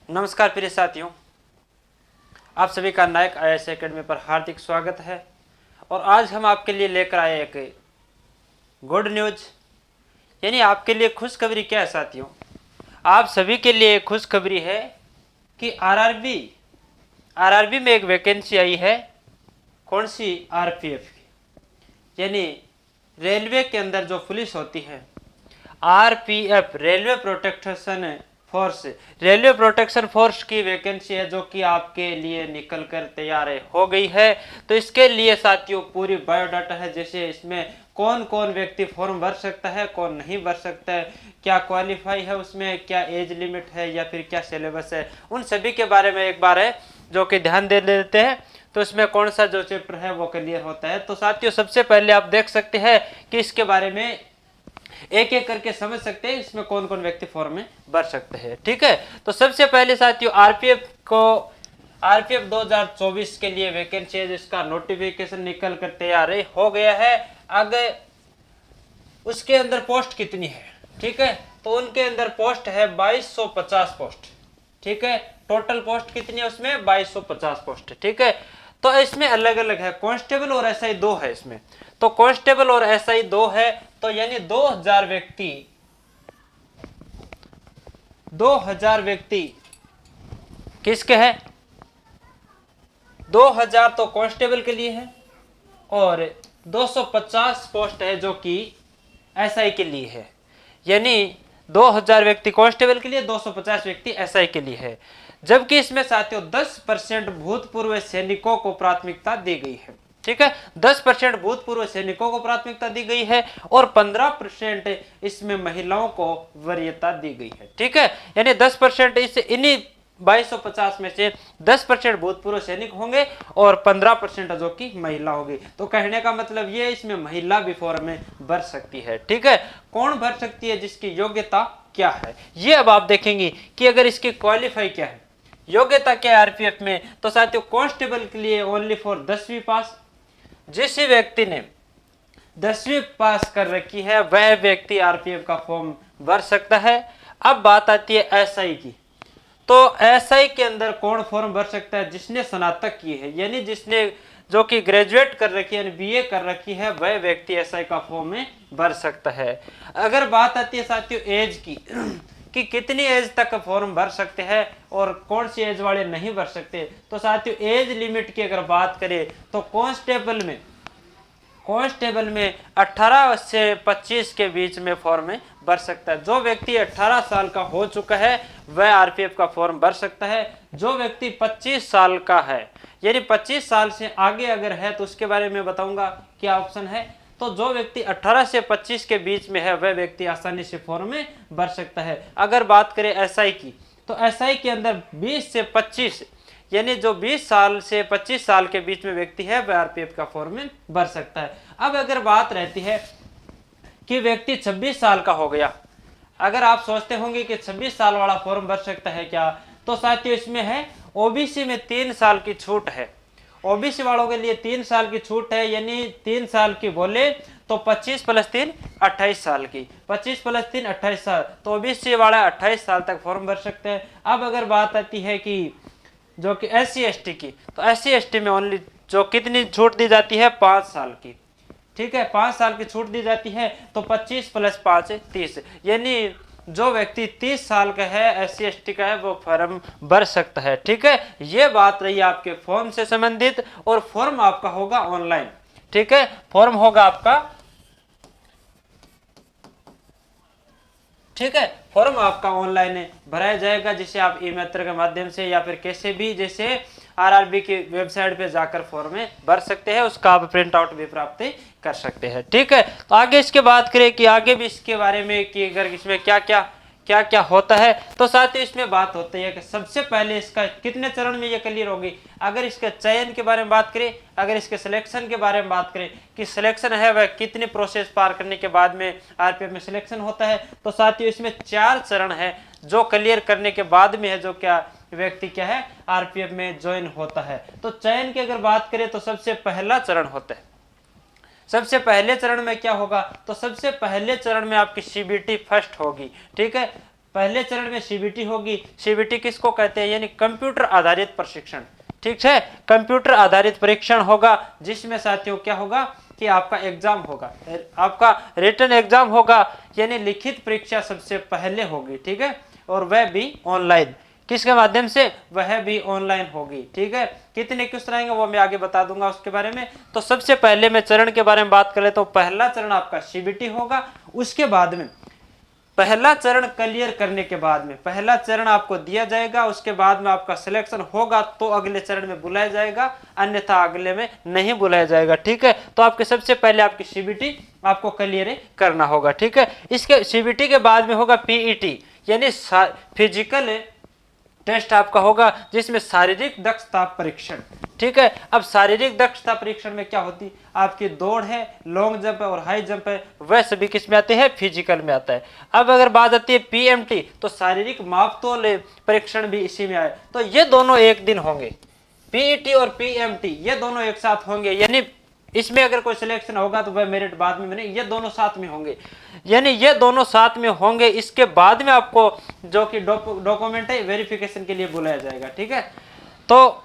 नमस्कार प्रिय साथियों, आप सभी का नायक आईएएस एकेडमी पर हार्दिक स्वागत है। और आज हम आपके लिए लेकर आए एक गुड न्यूज, यानी आपके लिए खुशखबरी। क्या है साथियों, आप सभी के लिए खुशखबरी है कि आरआरबी में एक वैकेंसी आई है। कौन सी? आरपीएफ की, यानी रेलवे के अंदर जो पुलिस होती है, RPF railway protection force, railway protection force की वैकेंसी है जो कि आपके लिए निकल कर तैयार हो गई है। तो इसके लिए साथियों पूरी बायोडाटा है, जैसे इसमें कौन कौन व्यक्ति फॉर्म भर सकता है, कौन नहीं भर सकता है, क्या क्वालिफाई है, उसमें क्या एज लिमिट है या फिर क्या सिलेबस है, उन सभी के बारे में एक बार है जो कि ध्यान दे लेते हैं। तो इसमें कौन सा जो चैप्टर है वो क्लियर होता है। तो साथियों सबसे पहले आप देख सकते हैं कि इसके बारे में एक एक करके समझ सकते हैं इसमें कौन कौन व्यक्ति फॉर्म में भर सकते हैं। ठीक है, तो सबसे पहले साथियों आरपीएफ 2024 के लिए वैकेंसी है जिसका नोटिफिकेशन निकल कर तैयार हो गया है। अगर उसके अंदर पोस्ट कितनी है, ठीक है, तो उनके अंदर पोस्ट है 2250 पोस्ट। ठीक है, टोटल पोस्ट कितनी है उसमें? 2250 पोस्ट। ठीक है, तो इसमें अलग अलग है, कांस्टेबल और एसआई 2 है इसमें। तो कांस्टेबल और एसआई 2 है, तो यानी 2000 व्यक्ति किसके है? 2000 तो कांस्टेबल के लिए है और 250 पोस्ट है जो कि एसआई के लिए है। यानी 2000 व्यक्ति कांस्टेबल के लिए, 250 व्यक्ति एसआई के लिए है। जबकि इसमें साथियों 10% भूतपूर्व सैनिकों को प्राथमिकता दी गई है। ठीक है, 10% भूतपूर्व सैनिकों को प्राथमिकता दी गई है और 15% इसमें महिलाओं को वरीयता दी गई है। ठीक है, यानी 10% इस इन्हीं 2250 में से 10% भूतपूर्व सैनिक होंगे और 15% जो कि महिला होगी। तो कहने का मतलब ये इसमें महिला भी फॉर्म में भर सकती है। ठीक है, कौन भर सकती है, जिसकी योग्यता क्या है, ये अब आप देखेंगे कि अगर इसकी क्वालिफाई क्या है, योग्यता क्या है आरपीएफ में। तो साथियों कांस्टेबल के लिए ओनली फॉर 10वीं पास। जिस व्यक्ति ने 10वीं पास कर रखी है वह व्यक्ति आरपीएफ का फॉर्म भर सकता है। अब बात आती है एसआई की। तो एसआई के अंदर कौन फॉर्म भर सकता है? जिसने स्नातक की है, यानी जिसने जो कि ग्रेजुएट कर रखी है, बीए कर रखी है, वह व्यक्ति एसआई का फॉर्म में भर सकता है। अगर बात आती है साथियों एज की कि कितनी एज तक फॉर्म भर सकते हैं और कौन सी एज वाले नहीं भर सकते, तो साथियों एज लिमिट की अगर बात करें तो कांस्टेबल में 18 से 25 के बीच में फॉर्म में भर सकता है। जो व्यक्ति 18 साल का हो चुका है वह आरपीएफ का फॉर्म भर सकता है। जो व्यक्ति 25 साल का है, यानी 25 साल से आगे अगर है तो उसके बारे में बताऊंगा क्या ऑप्शन है। तो जो व्यक्ति 18 से 25 के बीच में है वह व्यक्ति आसानी से फॉर्म में भर सकता है। अगर बात करें एसआई की, तो एसआई के अंदर 20 से 25, यानी जो 20 साल से 25 साल के बीच में व्यक्ति है वह आरपीएफ का फॉर्म में भर सकता है। अब अगर बात रहती है कि व्यक्ति 26 साल का हो गया, अगर आप सोचते होंगे कि 26 साल वाला फॉर्म भर सकता है क्या, तो साथियों इसमें है ओबीसी में 3 साल की छूट है। ओबीसी वालों के लिए 3 साल की छूट है, यानी 3 साल की बोले तो 25 + 3 28 साल की, 25 + 3 28 साल, तो ओबीसी वाला 28 साल तक फॉर्म भर सकते हैं। अब अगर बात आती है कि जो कि SC ST की, तो SC ST में ओनली जो कितनी छूट दी जाती है? 5 साल की। ठीक है, 5 साल की छूट दी जाती है। तो 25 + 5 30, यानी जो व्यक्ति 30 साल का है SC ST का है वो फॉर्म भर सकता है। ठीक है, ये बात रही आपके फॉर्म से संबंधित। और फॉर्म आपका होगा ऑनलाइन। ठीक है, फॉर्म होगा आपका, ठीक है, फॉर्म आपका ऑनलाइन भराया जाएगा, जिसे आप ई मित्र के माध्यम से या फिर कैसे भी, जैसे आरआरबी की वेबसाइट पे जाकर फॉर्म में भर सकते हैं, उसका आप प्रिंट आउट भी प्राप्त कर सकते हैं। ठीक है, तो आगे इसके बात करें कि आगे भी इसके बारे में कि अगर इसमें क्या क्या होता है, तो साथ ही इसमें बात होती है कि सबसे पहले इसका कितने चरण में ये क्लियर होगी। अगर इसके चयन के बारे में बात करें, अगर इसके सिलेक्शन के बारे में बात करें कि सिलेक्शन है वह कितने प्रोसेस पार करने के बाद में आरपीएफ में सिलेक्शन होता है, तो साथियों इसमें 4 चरण है जो क्लियर करने के बाद में है जो क्या व्यक्ति क्या है आरपीएफ में ज्वाइन होता है। तो चयन की अगर बात करें तो सबसे पहला चरण होता है। सबसे पहले चरण में क्या होगा, तो सबसे पहले चरण में आपकी सीबीटी फर्स्ट होगी। ठीक है, पहले चरण में सीबीटी होगी। सीबीटी किसको कहते हैं, यानी कंप्यूटर आधारित प्रशिक्षण, ठीक है, कंप्यूटर आधारित परीक्षण होगा, जिसमें साथियों क्या होगा कि आपका एग्जाम होगा, आपका रिटन एग्जाम होगा, यानी लिखित परीक्षा सबसे पहले होगी, ठीक है, और वह भी ऑनलाइन, किसके माध्यम से, वह भी ऑनलाइन होगी, ठीक है। कितने क्वेश्चन आएंगे वो मैं आगे बता दूंगा उसके बारे में। तो सबसे पहले मैं चरण के बारे में बात करें तो पहला चरण आपका सीबीटी होगा। उसके बाद में पहला चरण क्लियर करने के बाद में, पहला चरण आपको दिया जाएगा, उसके बाद में आपका सिलेक्शन होगा तो अगले चरण में बुलाया जाएगा, अन्यथा अगले में नहीं बुलाया जाएगा, ठीक है। तो आपके सबसे पहले आपकी सीबीटी आपको क्लियर करना होगा, ठीक है। इसके सीबीटी के बाद में होगा पीईटी, यानी फिजिकल टेस्ट आपका होगा, जिसमें शारीरिक दक्षता परीक्षण, ठीक है। अब शारीरिक दक्षता परीक्षण में क्या होती, आपकी दौड़ है, लॉन्ग जंप है और हाई जंप है, वह सभी किस में आते हैं, फिजिकल में आता है। अब अगर बात आती है पीएमटी, तो शारीरिक मापतोल परीक्षण भी इसी में आए। तो ये दोनों एक दिन होंगे, पीईटी और पीएमटी ये दोनों एक साथ होंगे, यानी इसमें अगर कोई सिलेक्शन होगा तो वह मेरिट बाद में, ये दोनों साथ में होंगे, यानी ये दोनों साथ में होंगे। इसके बाद में आपको जो कि डॉक्यूमेंट है वेरिफिकेशन के लिए बुलाया जाएगा, ठीक है। तो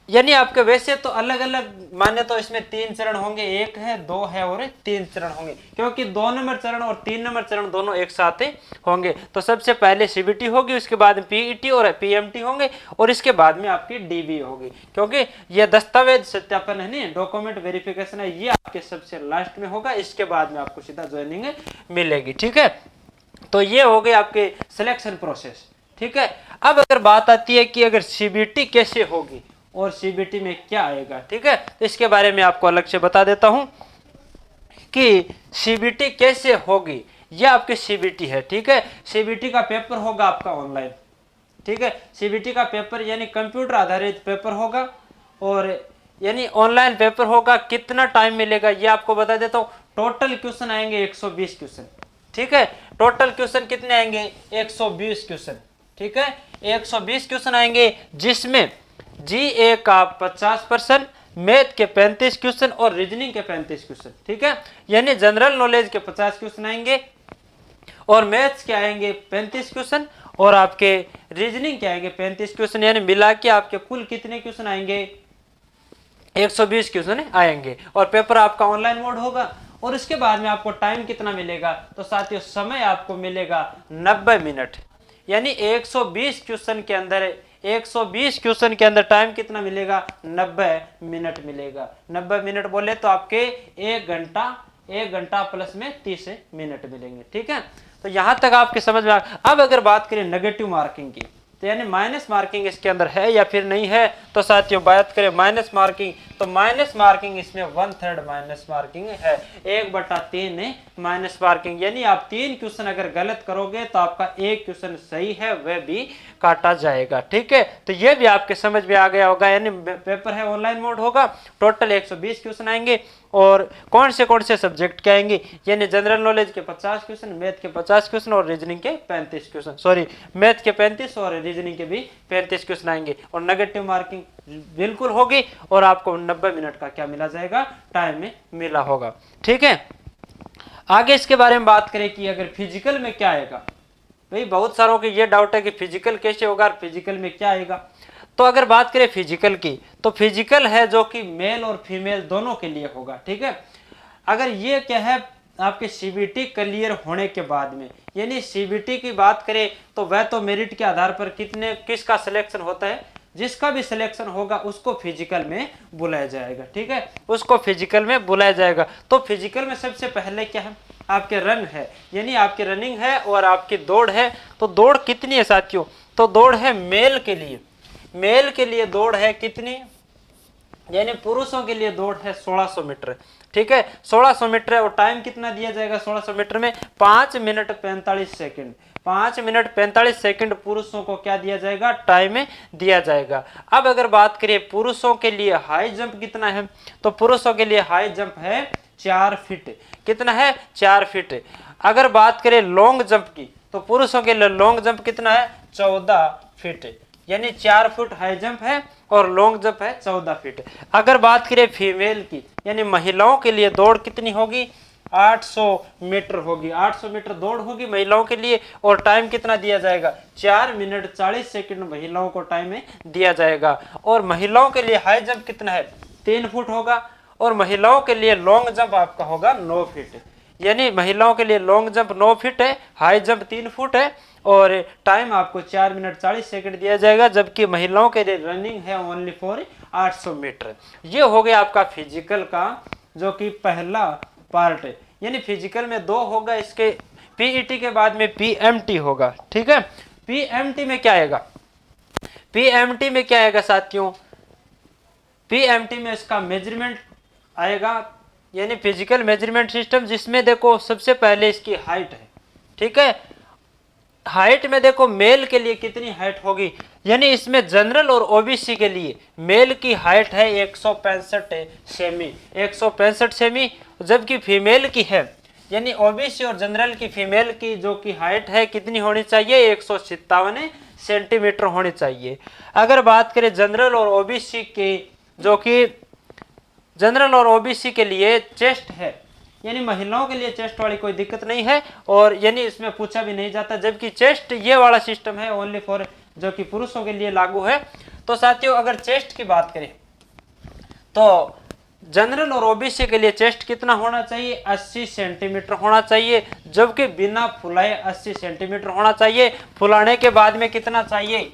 यानी आपके वैसे तो अलग अलग माने तो इसमें 3 चरण होंगे, 1 है, 2 है और 3 चरण होंगे, क्योंकि 2 नंबर चरण और 3 नंबर चरण दोनों एक साथ ही होंगे। तो सबसे पहले सीबीटी होगी, उसके बाद पीईटी और पीएमटी होंगे, और इसके बाद में आपकी डीबी होगी, क्योंकि यह दस्तावेज सत्यापन है नहीं, डॉक्यूमेंट वेरिफिकेशन है, ये आपके सबसे लास्ट में होगा। इसके बाद में आपको सीधा ज्वाइनिंग मिलेगी, ठीक है। तो ये हो गए आपके सिलेक्शन प्रोसेस, ठीक है। अब अगर बात आती है कि अगर सीबीटी कैसे होगी और सीबीटी में क्या आएगा, ठीक है, तो इसके बारे में आपको अलग से बता देता हूं कि सीबीटी कैसे होगी। यह आपकी सीबीटी है, ठीक है। सीबीटी का पेपर होगा आपका ऑनलाइन, ठीक है। सीबीटी का पेपर यानी कंप्यूटर आधारित पेपर होगा, और यानी ऑनलाइन पेपर होगा। कितना टाइम मिलेगा ये आपको बता देता हूँ। टोटल क्वेश्चन आएंगे 120 क्वेश्चन, ठीक है। टोटल क्वेश्चन कितने आएंगे, 120 क्वेश्चन, ठीक है। 120 क्वेश्चन आएंगे, जिसमें जीए का 50%, मैथ के 35 क्वेश्चन और रीजनिंग के 35 क्वेश्चन, ठीक है। यानी जनरल नॉलेज के 50 क्वेश्चन आएंगे, और मैथ्स के आएंगे 35 क्वेश्चन, और आपके रीजनिंग के आएंगे 35 क्वेश्चन, यानी मिला के आपके कुल कितने क्वेश्चन आएंगे, 120 क्वेश्चन आएंगे। और पेपर आपका ऑनलाइन मोड होगा। और इसके बाद में आपको टाइम कितना मिलेगा, तो साथियों समय आपको मिलेगा 90 मिनट, यानी 120 क्वेश्चन के अंदर 120 क्वेश्चन के अंदर टाइम कितना मिलेगा, 90 मिनट मिलेगा। 90 मिनट बोले तो आपके 1 घंटा प्लस में 30 मिनट मिलेंगे, ठीक है। तो यहां तक आपके समझ में आ। अब अगर बात करें नेगेटिव मार्किंग की, तो यानी माइनस मार्किंग इसके अंदर है या फिर नहीं है, तो साथियों बात करें माइनस मार्किंग, तो माइनस मार्किंग इसमें 1/3 माइनस मार्किंग है, 1/3 माइनस मार्किंग, यानी आप 3 क्वेश्चन अगर गलत करोगे तो आपका 1 क्वेश्चन सही है वह भी काटा जाएगा, ठीक है। तो ये भी आपके समझ में आ गया होगा। यानी पेपर है ऑनलाइन मोड होगा, टोटल 120 क्वेश्चन आएंगे, और कौन से सब्जेक्ट के आएंगे, यानी जनरल नॉलेज के 50 क्वेश्चन, मैथ के 50 क्वेश्चन और रीजनिंग के 35 क्वेश्चन, सॉरी मैथ के 35 और रीजनिंग के भी 35 क्वेश्चन आएंगे। और नेगेटिव मार्किंग बिल्कुल होगी, और आपको 90 मिनट का क्या मिला जाएगा, टाइम में मिला होगा, ठीक है। आगे इसके बारे में बात करें कि अगर फिजिकल में क्या आएगा, भाई बहुत सारों के ये डाउट है कि फिजिकल कैसे होगा और फिजिकल में क्या आएगा। तो अगर बात करें फिजिकल की, तो फिजिकल है जो कि मेल और फीमेल दोनों के लिए होगा, ठीक है। अगर ये क्या है आपके सीबीटी क्लियर होने के बाद में, यानी सीबीटी की बात करें तो वह तो मेरिट के आधार पर किसका सिलेक्शन होता है, जिसका भी सिलेक्शन होगा उसको फिजिकल में बुलाया जाएगा, ठीक है, उसको फिजिकल में बुलाया जाएगा। तो फिजिकल में सबसे पहले क्या है, आपके रन है, यानी आपकी रनिंग है और आपकी दौड़ है। तो दौड़ कितनी है साथियों, तो दौड़ है मेल के लिए दौड़ है कितनी, यानी पुरुषों के लिए दौड़ है 1600 मीटर, ठीक है, 1600 मीटर। और टाइम कितना दिया जाएगा 1600 मीटर में, 5 मिनट 45 सेकंड, 5 मिनट 45 सेकंड पुरुषों को क्या दिया जाएगा, टाइम में दिया जाएगा। अब अगर बात करें पुरुषों के लिए हाई जंप कितना है, तो पुरुषों के लिए हाई जंप है 4 फीट, कितना है 4 फीट। अगर बात करें लॉन्ग जंप की, तो पुरुषों के लिए लॉन्ग जंप कितना है 14 फीट, यानी 4 फुट हाई जंप है और लॉन्ग जंप है 14 फीट। अगर बात करें फीमेल की, यानी महिलाओं के लिए दौड़ कितनी होगी, 800 मीटर होगी, 800 मीटर दौड़ होगी महिलाओं के लिए। और टाइम कितना दिया जाएगा, 4 मिनट 40 सेकंड महिलाओं को टाइम में दिया जाएगा। और महिलाओं के लिए हाई जंप कितना है, 3 फुट होगा। और महिलाओं के लिए लॉन्ग जंप आपका होगा 9 फीट, यानी महिलाओं के लिए लॉन्ग जंप 9 फीट है, हाई जंप 3 फुट है। और टाइम आपको 4 मिनट 40 सेकंड दिया जाएगा, जबकि महिलाओं के लिए रनिंग है ओनली फॉर 800 मीटर। ये हो गया आपका फिजिकल का जो कि पहला पार्ट है, यानी फिजिकल में 2 होगा, इसके पीईटी के बाद में पीएमटी होगा। ठीक है, पीएमटी में क्या आएगा, पीएमटी में क्या आएगा साथियों, पीएमटी में इसका मेजरमेंट आएगा, यानी फिजिकल मेजरमेंट सिस्टम, जिसमें देखो सबसे पहले इसकी हाइट है। ठीक है, हाइट में देखो मेल के लिए कितनी हाइट होगी, यानी इसमें जनरल और ओबीसी के लिए मेल की हाइट है 165 सेमी, 165 सेमी, जबकि फीमेल की है, यानी ओबीसी और जनरल की फीमेल की जो की हाइट है कितनी होनी चाहिए, 157 सेंटीमीटर होनी चाहिए। अगर बात करें जनरल और ओबीसी की, जो कि जनरल और ओबीसी के लिए चेस्ट है, यानी महिलाओं के लिए चेस्ट वाली कोई दिक्कत नहीं है, और यानी इसमें पूछा भी नहीं जाता, जबकि चेस्ट ये वाला सिस्टम है ओनली फॉर जो कि पुरुषों के लिए लागू है। तो साथियों अगर चेस्ट की बात करें तो जनरल और ओबीसी के लिए चेस्ट कितना होना चाहिए, 80 सेंटीमीटर होना चाहिए, जबकि बिना फुलाए 80 सेंटीमीटर होना चाहिए। फुलाने के बाद में कितना चाहिए,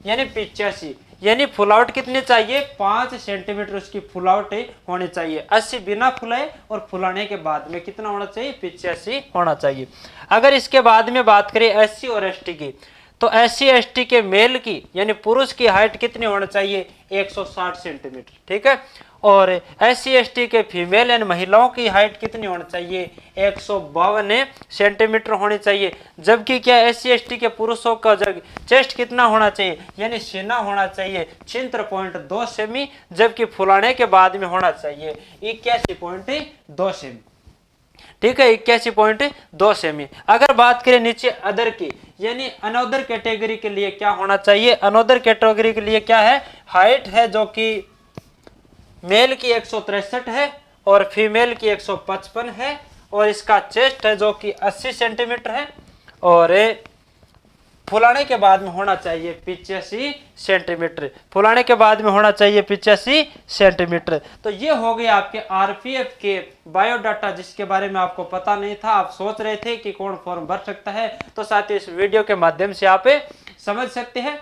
यानी 85, यानी फुलावट कितनी चाहिए, 5 सेंटीमीटर उसकी फुलावट होनी चाहिए। 80 बिना फुलाए और फुलाने के बाद में कितना होना चाहिए, 85 होना चाहिए। अगर इसके बाद में बात करें एससी और एसटी की, तो एससी एसटी के मेल की यानी पुरुष की हाइट कितनी होनी चाहिए, 160 सेंटीमीटर। ठीक है, और एससी एसटी के फीमेल यानी महिलाओं की हाइट कितनी होनी चाहिए, 152 सेंटीमीटर होनी चाहिए। जबकि क्या एससी एसटी के पुरुषों का चेस्ट कितना होना चाहिए, यानी सीना होना चाहिए 76.2 सेमी, जबकि फुलाने के बाद में होना चाहिए 81.2 सेमी। ठीक है, 81.2 सेमी। अगर बात करें नीचे अदर की, यानी अनोदर कैटेगरी के लिए क्या होना चाहिए, अनोदर कैटेगरी के लिए क्या है, हाइट है जो कि मेल की 163 है और फीमेल की 155 है, और इसका चेस्ट है जो कि 80 सेंटीमीटर है, और फुलाने के बाद में होना चाहिए 85 सेंटीमीटर, फुलाने के बाद में होना चाहिए 85 सेंटीमीटर। तो ये हो गए आपके आरपीएफ के बायोडाटा, जिसके बारे में आपको पता नहीं था, आप सोच रहे थे कि कौन फॉर्म भर सकता है। तो साथियों इस वीडियो के माध्यम से आप समझ सकते हैं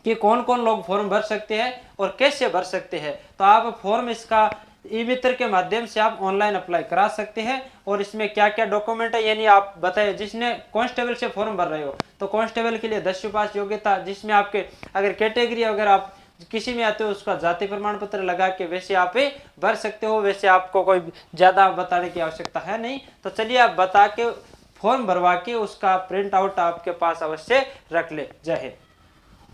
कि कौन कौन लोग फॉर्म भर सकते हैं और कैसे भर सकते हैं। तो आप फॉर्म इसका ई मित्र के माध्यम से आप ऑनलाइन अप्लाई करा सकते हैं, और इसमें क्या क्या डॉक्यूमेंट है, यानी आप बताइए, जिसने कांस्टेबल से फॉर्म भर रहे हो तो कांस्टेबल के लिए 10वीं पास योग्यता, जिसमें आपके अगर कैटेगरी अगर आप किसी में आते हो उसका जाति प्रमाण पत्र लगा के वैसे आप भर सकते हो। वैसे आपको कोई ज़्यादा बताने की आवश्यकता है नहीं। तो चलिए आप बता के फॉर्म भरवा के उसका प्रिंट आउट आपके पास अवश्य रख ले। जय हिंद।